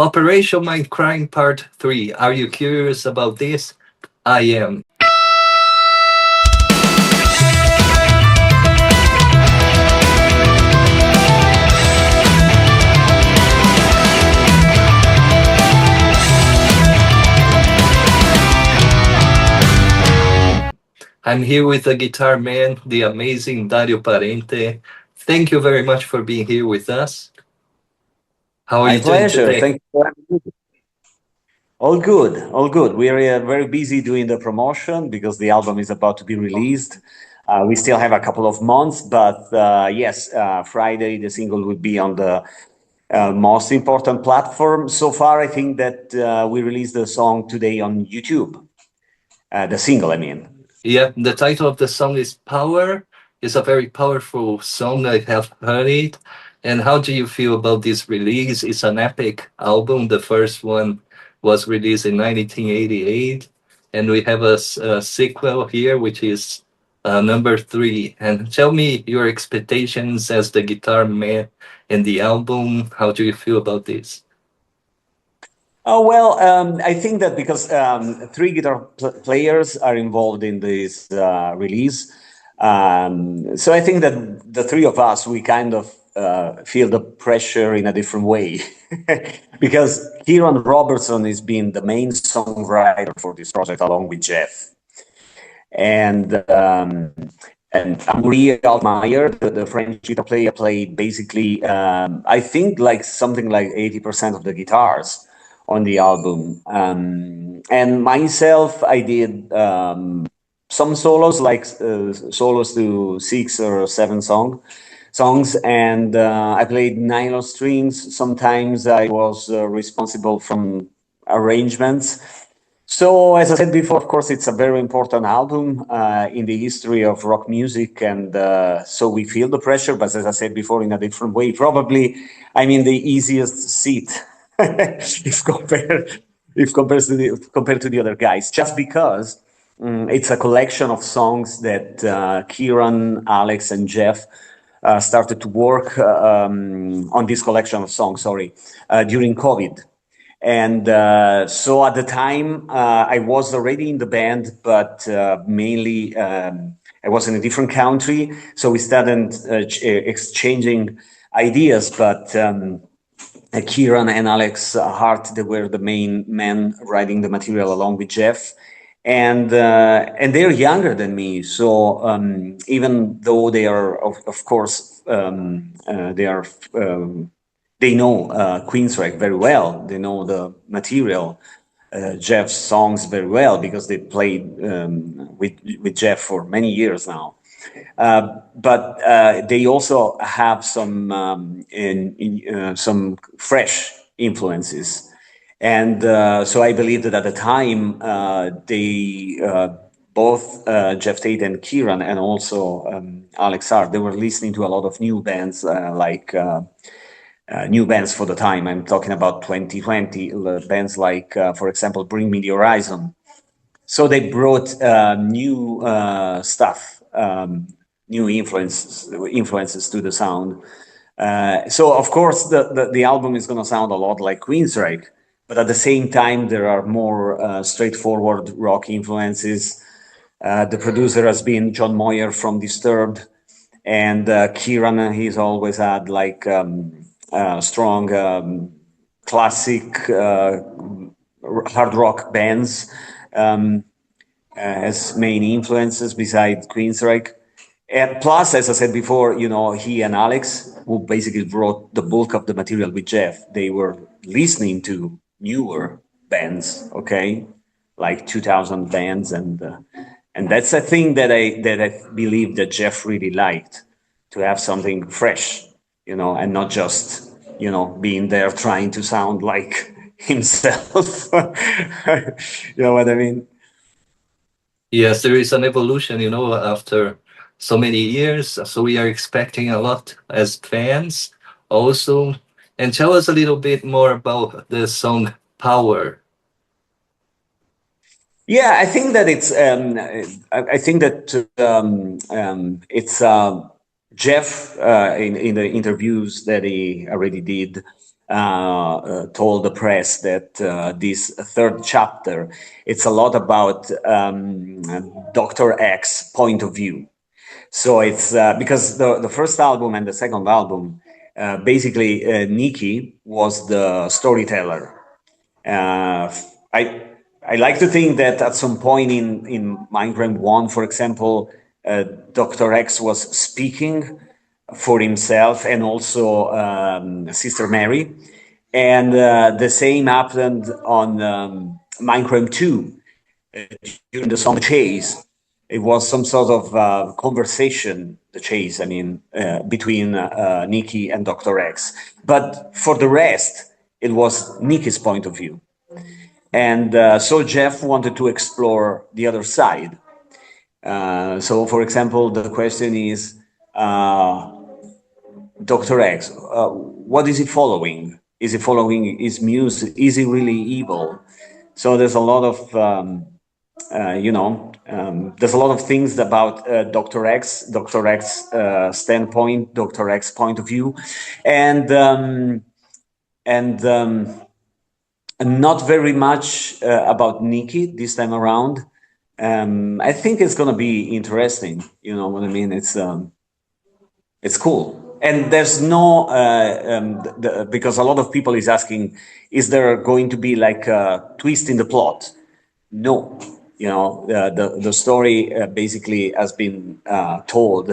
Operation Mindcrime Part 3. Are you curious about this? I am. I'm here with the guitar man, the amazing Dario Parente. Thank you very much for being here with us. How are you doing today? Thank you for having me. All good, all good. We are very busy doing the promotion because the album is about to be released. We still have a couple of months, but yes, Friday the single will be on the most important platform. So far, I think that we released the song today on YouTube. The single, I mean. Yeah, the title of the song is Power. It's a very powerful song. I have heard it. And how do you feel about this release? It's an epic album. The first one was released in 1988. And we have a sequel here, which is number 3. And tell me your expectations as the guitar man in the album. How do you feel about this? Oh, well, I think that because 3 guitar players are involved in this release. So I think that the 3 of us, we kind of feel the pressure in a different way. Because Kieran Robertson has been the main songwriter for this project along with Geoff. And Henri Altmaier, the French guitar player, played basically, I think, like something like 80% of the guitars on the album. And myself, I did some solos, like solos to 6 or 7 songs, and I played nylon strings. Sometimes I was responsible from arrangements. So, as I said before, of course, it's a very important album in the history of rock music, and so we feel the pressure, but as I said before, in a different way. Probably, I'm in the easiest seat if compared to the other guys, just because it's a collection of songs that Kieran, Alex, and Geoff started to work on this collection of songs. During COVID. And so at the time, I was already in the band, but mainly I was in a different country. So we started exchanging ideas, but Kieran and Alex Hart, they were the main men writing the material along with Geoff. And they're younger than me. So even though they are, of course, they know Queensrÿche very well. They know the material, Geoff's songs very well, because they played with Geoff for many years now. But they also have some fresh influences. And so I believe that at the time, they both Geoff Tate and Kieran, and also Alex Hart, they were listening to a lot of new bands, new bands for the time. I'm talking about 2020, bands like, for example, Bring Me the Horizon. So they brought new stuff, new influences to the sound. So of course, the album is going to sound a lot like Queensrÿche, but at the same time, there are more straightforward rock influences. The producer has been John Moyer from Disturbed, and Kieran, he's always had like strong classic hard rock bands as main influences besides Queensrÿche. And plus, as I said before, you know, he and Alex, who basically wrote the bulk of the material with Geoff, they were listening to newer bands, okay, like 2000 bands, and that's a thing that I believe that Geoff really liked, to have something fresh, you know, and not just, you know, being there trying to sound like himself. You know what I mean? Yes, there is an evolution, you know, after so many years. So we are expecting a lot as fans also. And tell us a little bit more about the song Power. Yeah, I think that it's it's Geoff in the interviews that he already did. told the press that this third chapter, it's a lot about Dr. X point of view. So it's because the first album and the second album, basically Nikki was the storyteller. I like to think that at some point in Mindcrime 1, for example, Dr. X was speaking for himself and also Sister Mary. And the same happened on Mindcrime 2 during the song Chase. It was some sort of conversation, the chase, I mean, between Nikki and Dr. X. But for the rest, it was Nikki's point of view. And so Geoff wanted to explore the other side. So, for example, the question is, Dr. X, what is he following? Is he following his music? Is he really evil? So there's a lot of, there's a lot of things about Dr. X standpoint, Dr. X point of view, and not very much about Nikki this time around. I think it's gonna be interesting. You know what I mean? It's cool. And there's no because a lot of people is asking, is there going to be like a twist in the plot? No, you know, the story basically has been told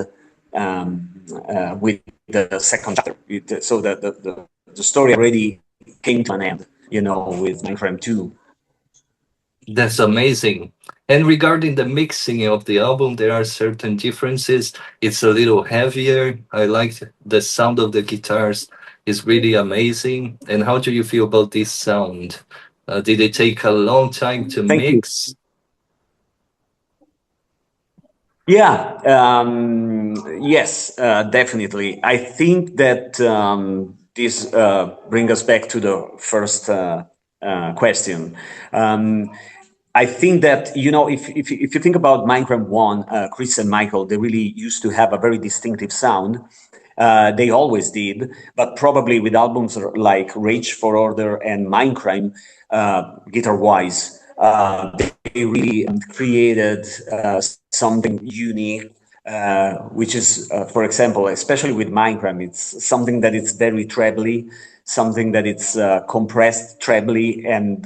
with the second chapter. So the story already came to an end, you know, with Mindcrime 2. That's amazing. And regarding the mixing of the album, there are certain differences. It's a little heavier. I like the sound of the guitars is really amazing. And how do you feel about this sound? Did it take a long time to Thank mix? You. Yeah, yes, definitely. I think that this brings us back to the first question. I think that, you know, if you think about Mindcrime 1, Chris and Michael, they really used to have a very distinctive sound. They always did, but probably with albums like Rage for Order and Mindcrime, guitar-wise, they really created something unique, which is, for example, especially with Mindcrime, it's something that it's very trebly, something that it's compressed trebly, and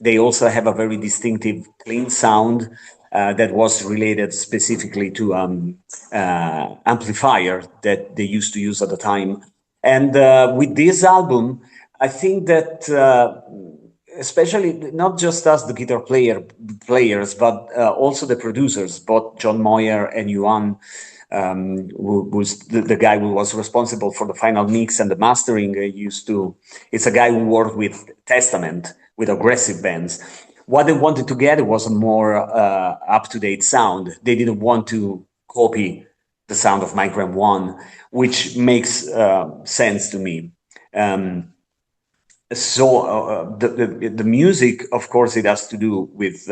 they also have a very distinctive clean sound that was related specifically to amplifier that they used to use at the time. And with this album, I think that especially not just us, the guitar players, but also the producers, both John Moyer and Yuan, who was the guy who was responsible for the final mix and the mastering. It's a guy who worked with Testament, with aggressive bands. What they wanted to get was a more up-to-date sound. They didn't want to copy the sound of Mindcrime 1, which makes sense to me. So the music, of course, it has to do with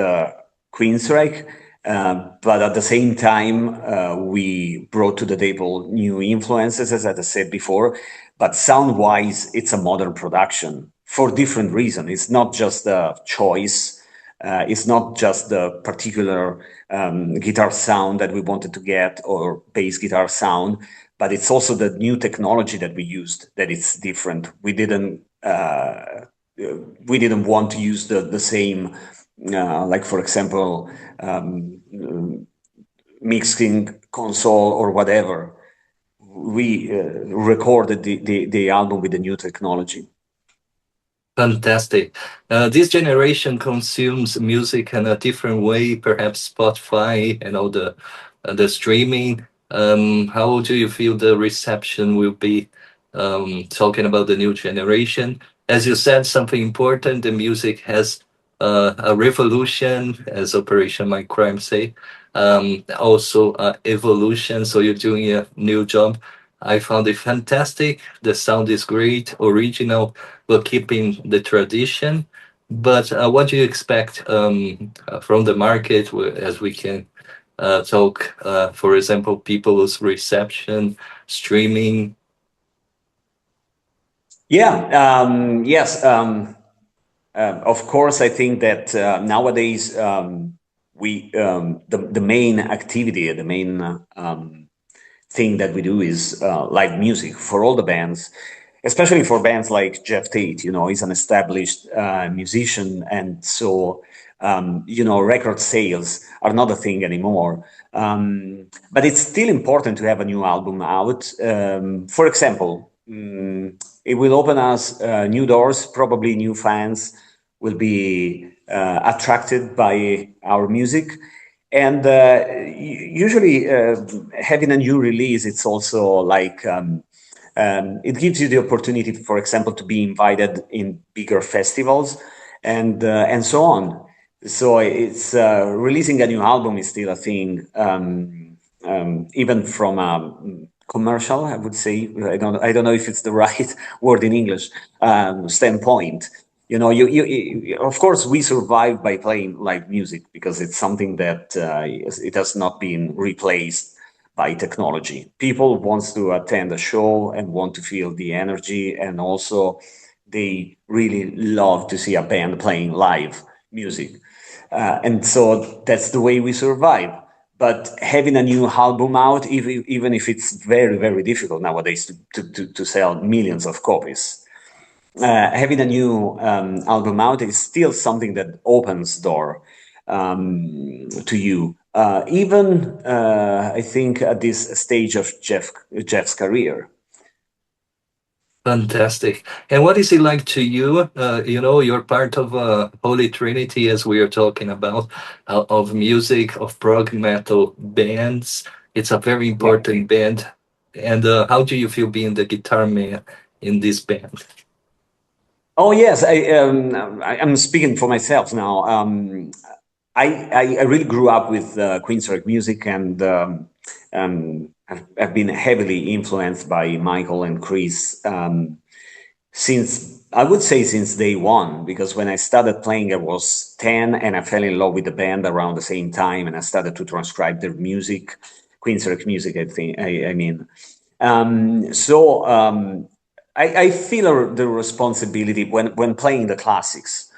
Queensryche, but at the same time, we brought to the table new influences, as I said before. But sound-wise, it's a modern production for different reasons. It's not just a choice. It's not just the particular guitar sound that we wanted to get or bass guitar sound, but it's also the new technology that we used that it's different. We didn't want to use the same, like for example, mixing console or whatever. We recorded the album with the new technology. Fantastic. This generation consumes music in a different way, perhaps Spotify and all the streaming. How do you feel the reception will be talking about the new generation? As you said, something important, the music has a revolution, as Operation Mindcrime say, also evolution, so you're doing a new job. I found it fantastic. The sound is great, original, but keeping the tradition. But what do you expect from the market, as we can talk, for example, people's reception, streaming? Yes. Of course, I think that nowadays the main activity, the main thing that we do is live music for all the bands, especially for bands like Geoff Tate. He's an established musician, and so record sales are not a thing anymore. But it's still important to have a new album out. For example, it will open us new doors, probably new fans will be attracted by our music. And usually having a new release, it's also like it gives you the opportunity, for example, to be invited in bigger festivals and so on. So it's releasing a new album is still a thing, even from a commercial, I would say. I don't know if it's the right word in English, standpoint. Of course, we survive by playing live music because it's something that it has not been replaced by technology. People want to attend a show and want to feel the energy, and also they really love to see a band playing live music. And so that's the way we survive. But having a new album out, even if it's very, very difficult nowadays to sell millions of copies, having a new album out is still something that opens door to you. Even I think at this stage of Jeff's career. Fantastic. And what is it like to you? You're part of a Holy Trinity, as we are talking about, of music, of prog metal bands. It's a very important band. And how do you feel being the guitar man in this band? Oh yes, I'm speaking for myself now. I really grew up with Queensrÿche music, and I've been heavily influenced by Michael and Chris since, I would say, since day one. Because when I started playing, I was 10, and I fell in love with the band around the same time, and I started to transcribe their music, Queensrÿche music. I mean. I feel the responsibility when playing the classics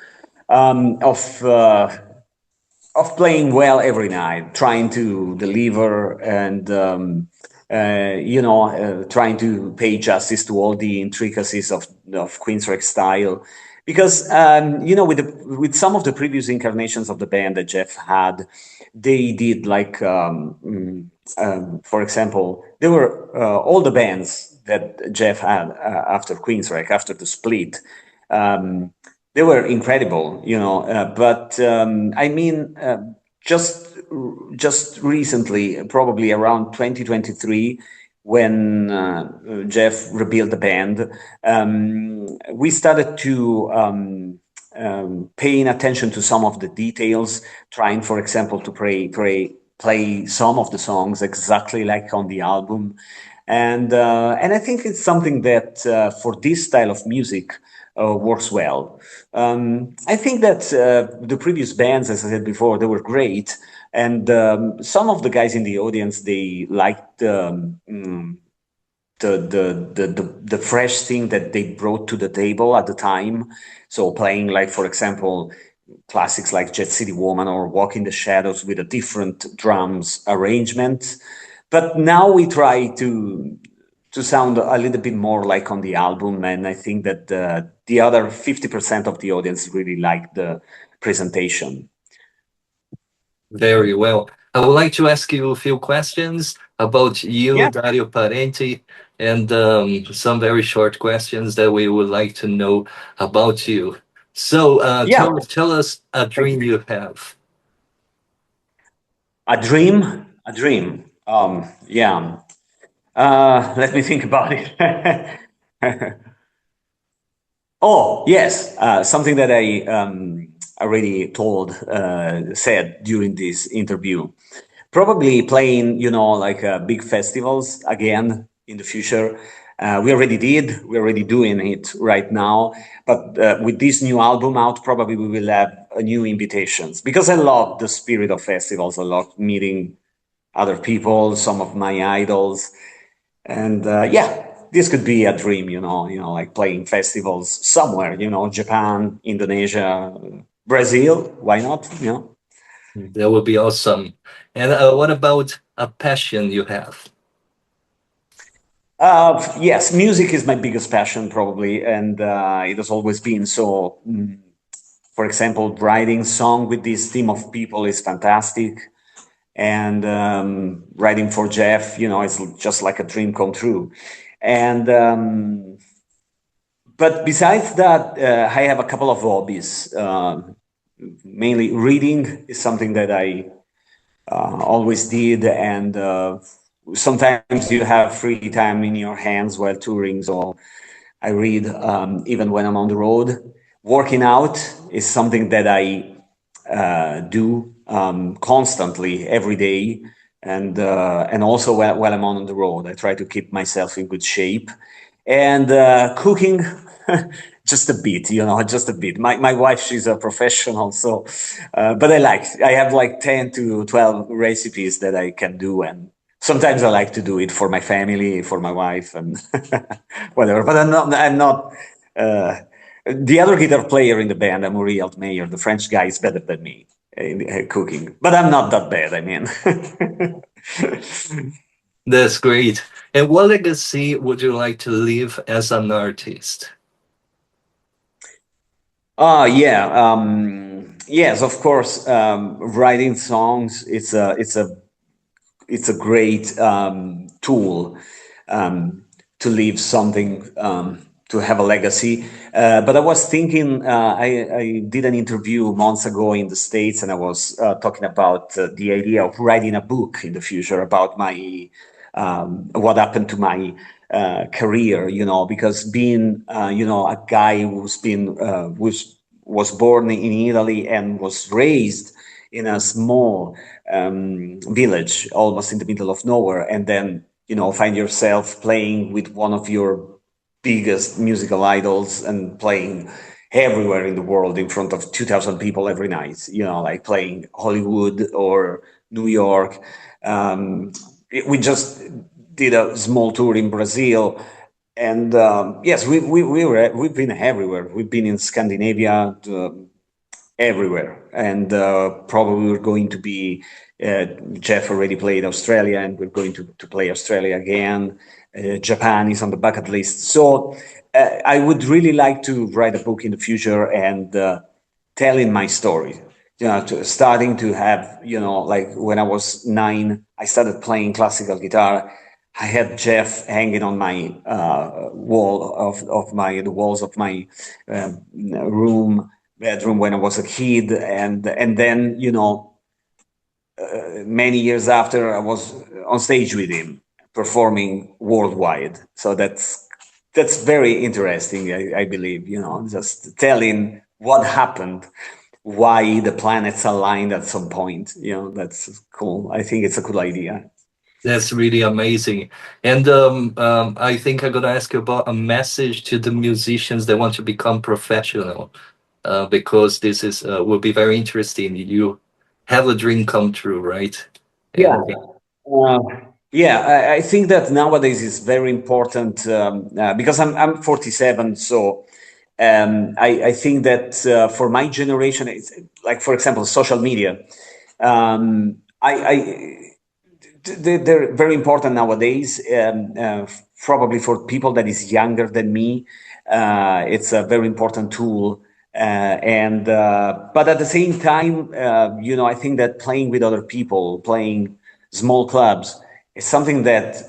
of playing well every night, trying to deliver and trying to pay justice to all the intricacies of Queensrÿche style. Because with some of the previous incarnations of the band that Geoff had, they did like for example, there were all the bands that Geoff had after Queensrÿche, after the split. They were incredible, but I mean, just recently, probably around 2023, when Geoff rebuilt the band, we started to paying attention to some of the details, trying, for example, to play some of the songs exactly like on the album. And I think it's something that for this style of music works well. I think that the previous bands, as I said before, they were great, and some of the guys in the audience, they liked the fresh thing that they brought to the table at the time. So playing, like, for example, classics like Jet City Woman or Walk in the Shadows with a different drums arrangement. But now we try to sound a little bit more like on the album, and I think that the other 50% of the audience really like the presentation. Very well. I would like to ask you a few questions about you, Dario Parente, and some very short questions that we would like to know about you. So tell us a dream you have. A dream? A dream. Yeah. Let me think about it. Oh, yes. Something that I already said during this interview. Probably playing, like big festivals again in the future. We already did. We're already doing it right now. But with this new album out, probably we will have new invitations. Because I love the spirit of festivals. I love meeting other people, some of my idols. And this could be a dream, like playing festivals somewhere, Japan, Indonesia, Brazil, why not? That would be awesome. And what about a passion you have? Yes, music is my biggest passion, probably, and it has always been so. For example, writing song with this team of people is fantastic, and writing for Geoff, it's just like a dream come true. And but besides that, I have a couple of hobbies. Mainly, reading is something that I always did, and sometimes you have free time in your hands while touring, so I read even when I'm on the road. Working out is something that I do constantly every day, and also while I'm on the road, I try to keep myself in good shape. And cooking, just a bit, just a bit. My wife, she's a professional, so but I have like 10 to 12 recipes that I can do, and sometimes I like to do it for my family, for my wife, and whatever. But I'm not. The other guitar player in the band, Amaury Altmeyer, the French guy, is better than me in cooking. But I'm not that bad, I mean. That's great. And what legacy would you like to leave as an artist? Yeah. Yes, of course. Writing songs, it's a great tool to leave something, to have a legacy. But I was thinking, I did an interview months ago in the States, and I was talking about the idea of writing a book in the future about my what happened to my career, because being, a guy who's been was born in Italy and was raised in a small village, almost in the middle of nowhere, and then find yourself playing with one of your biggest musical idols and playing everywhere in the world in front of 2,000 people every night, like playing Hollywood or New York. We just did a small tour in Brazil, and yes, we've been everywhere. We've been in Scandinavia, everywhere, and probably we're going to be. Geoff already played Australia, and we're going to play Australia again. Japan is on the bucket list. So I would really like to write a book in the future and telling my story. Starting to have, like when I was 9, I started playing classical guitar. I had Geoff hanging on my the walls of my bedroom when I was a kid, and then many years after, I was on stage with him performing worldwide. So that's very interesting. I believe, just telling what happened, why the planets aligned at some point. That's cool. I think it's a cool idea. That's really amazing. And I think I'm going to ask you about a message to the musicians that want to become professional, because this is will be very interesting. You have a dream come true, right? Yeah. And Yeah, I think that nowadays is very important, because I'm 47, so I think that for my generation, it's like, for example, social media. They're very important nowadays. Probably for people that is younger than me, it's a very important tool. And but at the same time, I think that playing with other people, playing small clubs, is something that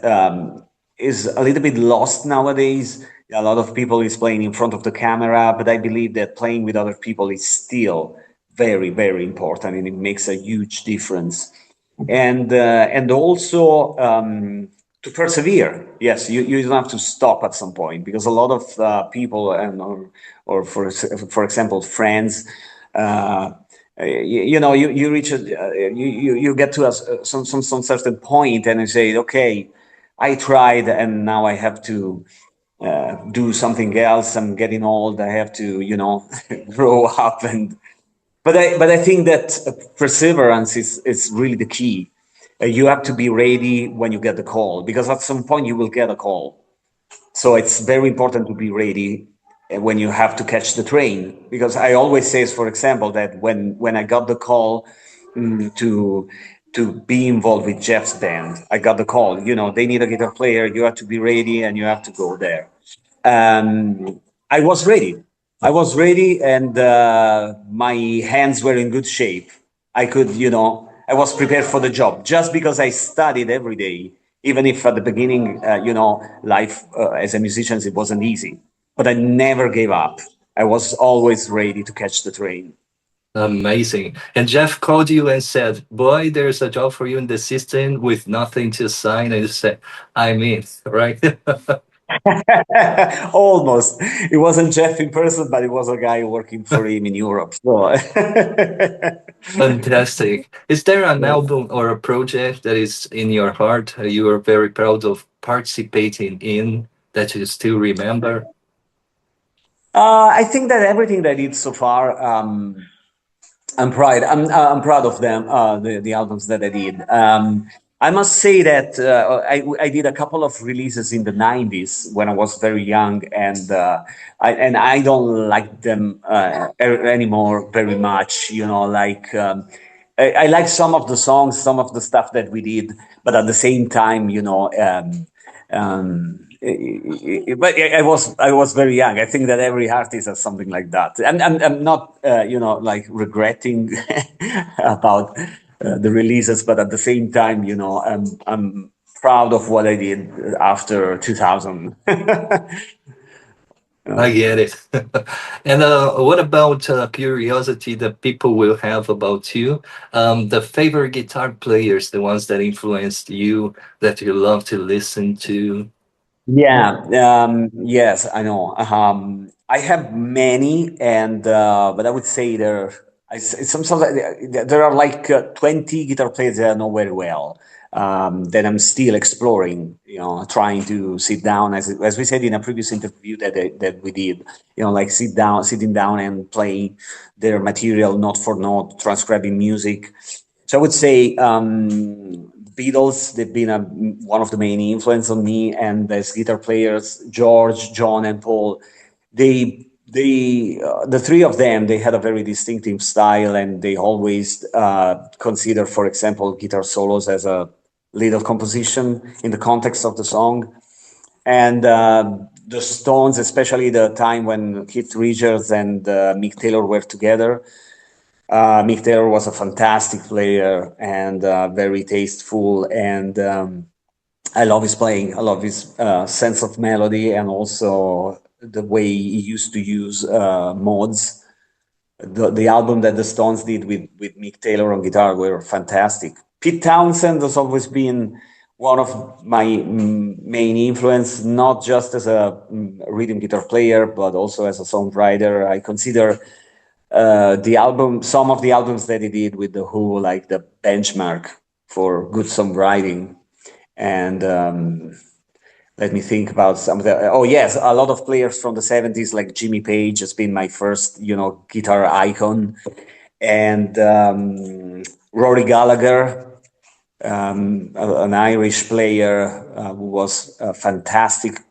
is a little bit lost nowadays. A lot of people is playing in front of the camera, but I believe that playing with other people is still very, very important, and it makes a huge difference. And also to persevere. Yes, you don't have to stop at some point, because a lot of people or for example friends, you reach you get to some certain point, and you say, okay, I tried, and now I have to do something else. I'm getting old. I have to grow up. And but I think that perseverance is really the key. You have to be ready when you get the call, because at some point you will get a call. So it's very important to be ready when you have to catch the train. Because I always say, for example, that when I got the call to be involved with Jeff's band, I got the call. You know, they need a guitar player. You have to be ready, and you have to go there. I was ready. I was ready, and my hands were in good shape. I could, you know, I was prepared for the job just because I studied every day. Even if at the beginning, you know, life as a musician, it wasn't easy, but I never gave up. I was always ready to catch the train. Amazing. And Jeff called you and said, "Boy, there's a job for you in the system with nothing to sign." And you said, "I'm in," right? Almost. It wasn't Jeff in person, but it was a guy working for him in Europe. So. Fantastic. Is there an album or a project that is in your heart you are very proud of participating in that you still remember? I think that everything that I did so far, I'm proud of them. The albums that I did. I must say that I did a couple of releases in the '90s when I was very young, and I don't like them anymore very much. You know, like I like some of the songs, some of the stuff that we did, but at the same time, you know. But I was very young. I think that every artist has something like that. I'm not you know, like regretting about the releases, but at the same time, you know, I'm proud of what I did after 2000. I get it. And what about curiosity that people will have about you? The favorite guitar players, the ones that influenced you, that you love to listen to. Yeah, yes, I know. I have many, and but I would say sometimes there are like 20 guitar players that I know very well. That I'm still exploring. You know, trying to sit down, as we said in a previous interview that we did. You know, like sitting down and playing their material note for note, transcribing music. So I would say Beatles, they've been one of the main influence on me, and as guitar players, George, John, and Paul, the three of them, they had a very distinctive style, and they always consider, for example, guitar solos as a little composition in the context of the song. And the Stones, especially the time when Keith Richards and Mick Taylor were together, Mick Taylor was a fantastic player and very tasteful, and I love his playing. I love his sense of melody and also the way he used to use mods. The album that the Stones did with Mick Taylor on guitar were fantastic. Pete Townsend has always been one of my main influence, not just as a rhythm guitar player, but also as a songwriter. I consider some of the albums that he did with the Who, like the benchmark for good songwriting. And let me think about some of the. Oh yes, a lot of players from the '70s, like Jimmy Page, has been my first, you know, guitar icon, and Rory Gallagher, an Irish player who was a fantastic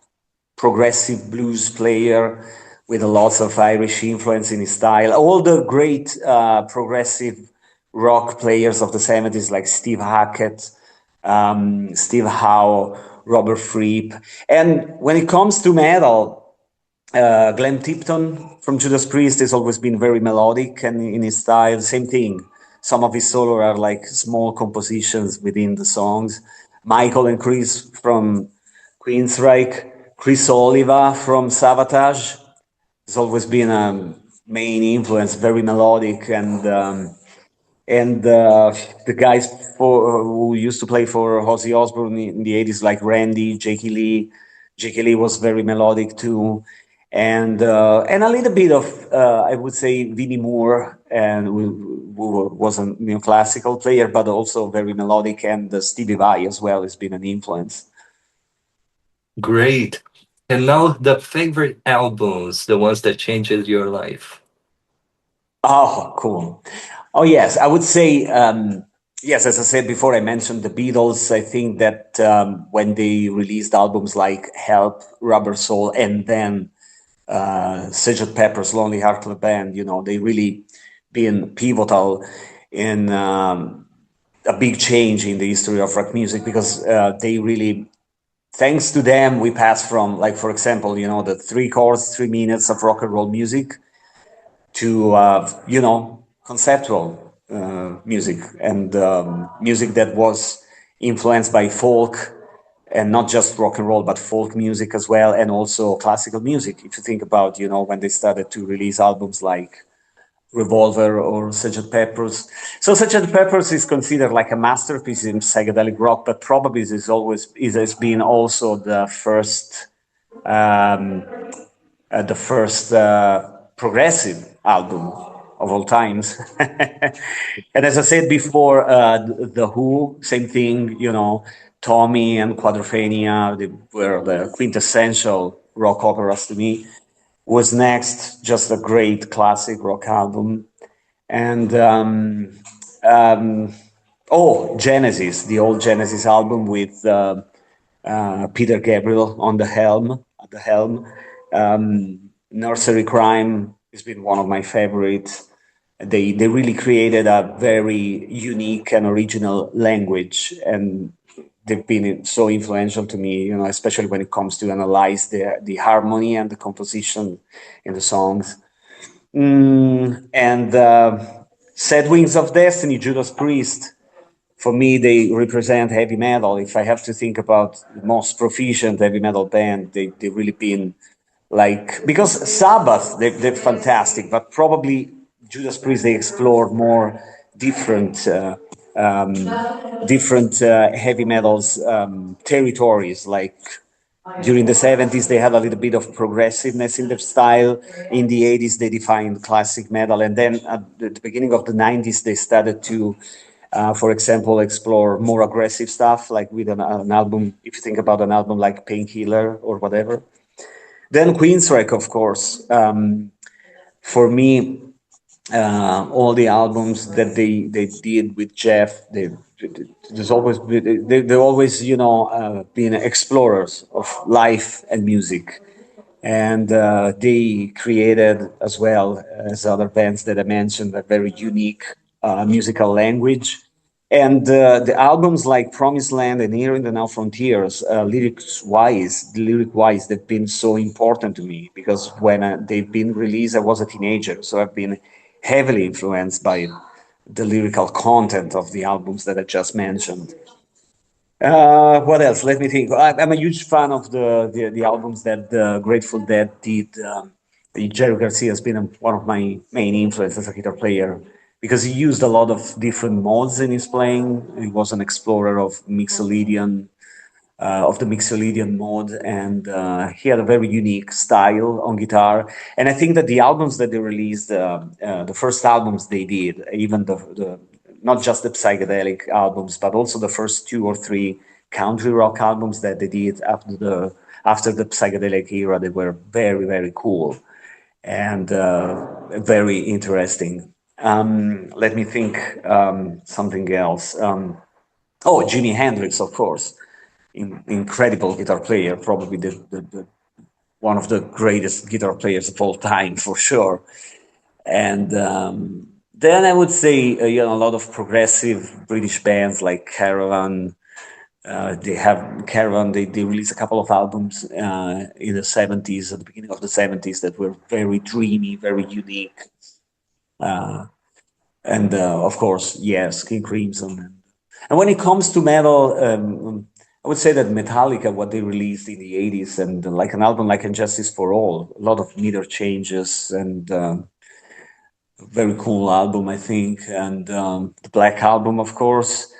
progressive blues player with a lot of Irish influence in his style. All the great progressive rock players of the '70s, like Steve Hackett, Steve Howe, Robert Fripp. And when it comes to metal, Glenn Tipton from Judas Priest has always been very melodic and in his style. Same thing. Some of his solo are like small compositions within the songs. Michael and Chris from Queensryche, Chris Oliva from Savatage has always been a main influence, very melodic, and the guys who used to play for Ozzy Osbourne in the '80s, like Randy, Jakey Lee. Jakey Lee was very melodic too, and a little bit of I would say Vinnie Moore, and who was a neoclassical player, but also very melodic, and Stevie Vai as well has been an influence. Great. And now the favorite albums, the ones that changed your life. Oh, cool. Oh, yes. I would say Yes, as I said before, I mentioned the Beatles. I think that when they released albums like Help, Rubber Soul, and then Sgt. Pepper's Lonely Heart Club Band, they really been pivotal in a big change in the history of rock music, because they really, thanks to them, we passed from, like, for example, the 3 chords, 3 minutes of rock and roll music to conceptual music, and music that was influenced by folk, and not just rock and roll, but folk music as well, and also classical music. If you think about, when they started to release albums like Revolver or Sgt. Pepper's. So Sgt. Pepper's is considered like a masterpiece in psychedelic rock, but probably it has been also the first progressive album of all times. And as I said before, the Who, same thing, Tommy and Quadrophenia, they were the quintessential rock operas to me. Was next, just a great classic rock album. And Genesis, the old Genesis album with Peter Gabriel at the helm. Nursery Crime has been one of my favorites. They really created a very unique and original language, and they've been so influential to me, especially when it comes to analyze the harmony and the composition in the songs. And Sad Wings of Destiny, Judas Priest, for me, they represent heavy metal. If I have to think about the most proficient heavy metal band, they really been like, because Sabbath, they're fantastic, but probably Judas Priest, they explore more different um, different heavy metals territories. Like during the 70s, they had a little bit of progressiveness in their style. In the 80s, they defined classic metal. And then at the beginning of the 90s, they started to, for example, explore more aggressive stuff, like with an album, if you think about an album like Painkiller or whatever. Then Queensrÿche, of course. For me, all the albums that they did with Geoff, they're always been explorers of life and music, and they created, as well as other bands that I mentioned, a very unique musical language. And the albums like Promised Land and Here in the Now Frontiers, lyric wise, they've been so important to me, because when they've been released, I was a teenager, so I've been heavily influenced by the lyrical content of the albums that I just mentioned. What else? Let me think. I'm a huge fan of the albums that the Grateful Dead did. Jerry Garcia has been one of my main influences as a guitar player, because he used a lot of different modes in his playing. He was an explorer of the Mixolydian mode, and he had a very unique style on guitar. And I think that the albums that they released, the first albums they did, even the not just the psychedelic albums, but also the first 2 or 3 country rock albums that they did after the psychedelic era, they were very, very cool and very interesting. Let me think something else. Jimi Hendrix, of course. Incredible guitar player, probably the one of the greatest guitar players of all time, for sure. And then I would say, a lot of progressive British bands like Caravan. They released a couple of albums in the 70s, at the beginning of the 70s, that were very dreamy, very unique. And of course, yes, King Crimson. And when it comes to metal, I would say that Metallica, what they released in the 80s, and like an album like Injustice for All, a lot of meter changes, and very cool album, I think. And the Black Album, of course,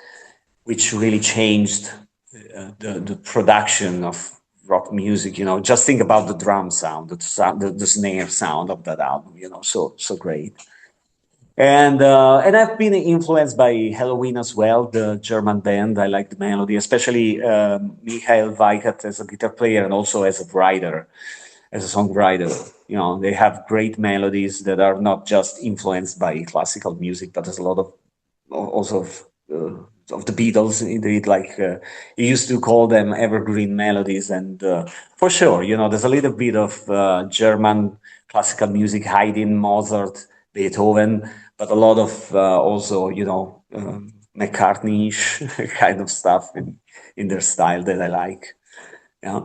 which really changed the production of rock music. Just think about the drum sound, the snare sound of that album. So great. And I've been influenced by Halloween as well, the German band. I like the melody, especially Michael Weikert as a guitar player and also as a writer, as a songwriter. They have great melodies that are not just influenced by classical music, but there's a lot of also of the Beatles. Indeed, like he used to call them evergreen melodies, and for sure, there's a little bit of German classical music hiding Mozart, Beethoven, but a lot of also, McCartney-ish kind of stuff in their style that I like. Yeah.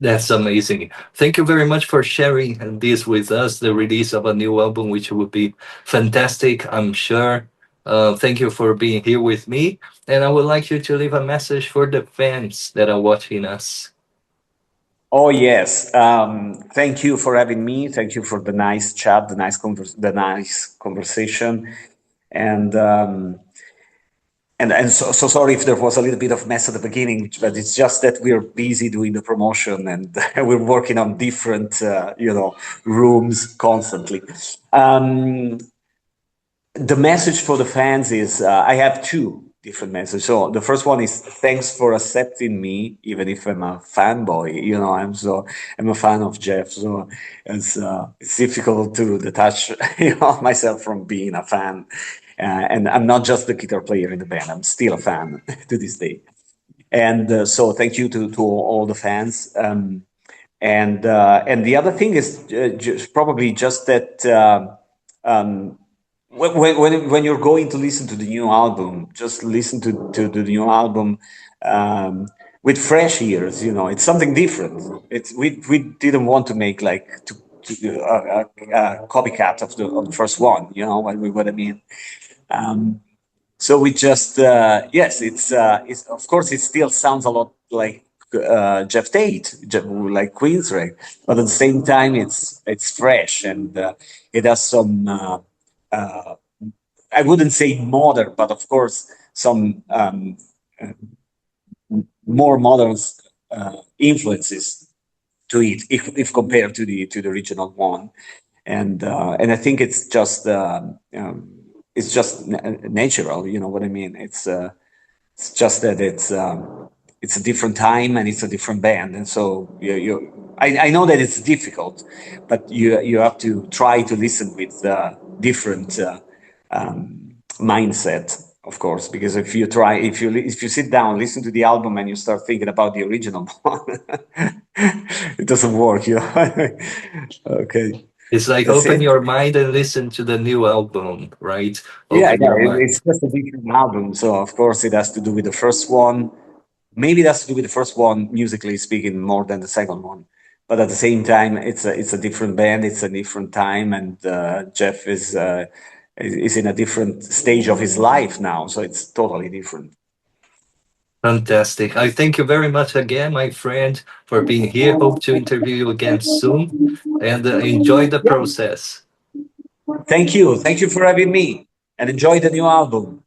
That's amazing. Thank you very much for sharing this with us, the release of a new album, which would be fantastic, I'm sure. Thank you for being here with me. And I would like you to leave a message for the fans that are watching us. Oh yes, thank you for having me. Thank you for the nice chat, the nice conversation, and so sorry if there was a little bit of mess at the beginning, but it's just that we're busy doing the promotion and we're working on different rooms constantly. The message for the fans is I have two different messages. So the first one is thanks for accepting me, even if I'm a fanboy. I'm a fan of Geoff, so it's difficult to detach myself from being a fan. And I'm not just the guitar player in the band; I'm still a fan to this day. And so thank you to all the fans. And the other thing is probably just that. When you're going to listen to the new album, just listen to the new album with fresh ears. It's something different. We didn't want to make like a copycat of the first one. What I mean. So we just yes, it's of course it still sounds a lot like Geoff Tate, like Queensrÿche, but at the same time it's fresh and it has some. I wouldn't say modern, but of course some more modern influences to it if compared to the original one, and I think it's just natural. You know what I mean? It's just that it's a different time and it's a different band, and so I know that it's difficult, but you have to try to listen with different mindset, of course, because if you sit down, listen to the album, and you start thinking about the original one, it doesn't work. Okay. It's like That's open it. your mind and listen to the new album, right? Yeah, Open your mind. it's just a different album, so of course it has to do with the first one. Maybe it has to do with the first one, musically speaking, more than the second one. But at the same time, it's a different band, it's a different time, and Geoff is in a different stage of his life now, so it's totally different. Fantastic. I thank you very much again, my friend, for being here. Hope to interview you again soon and enjoy the process. Thank you for having me, and enjoy the new album.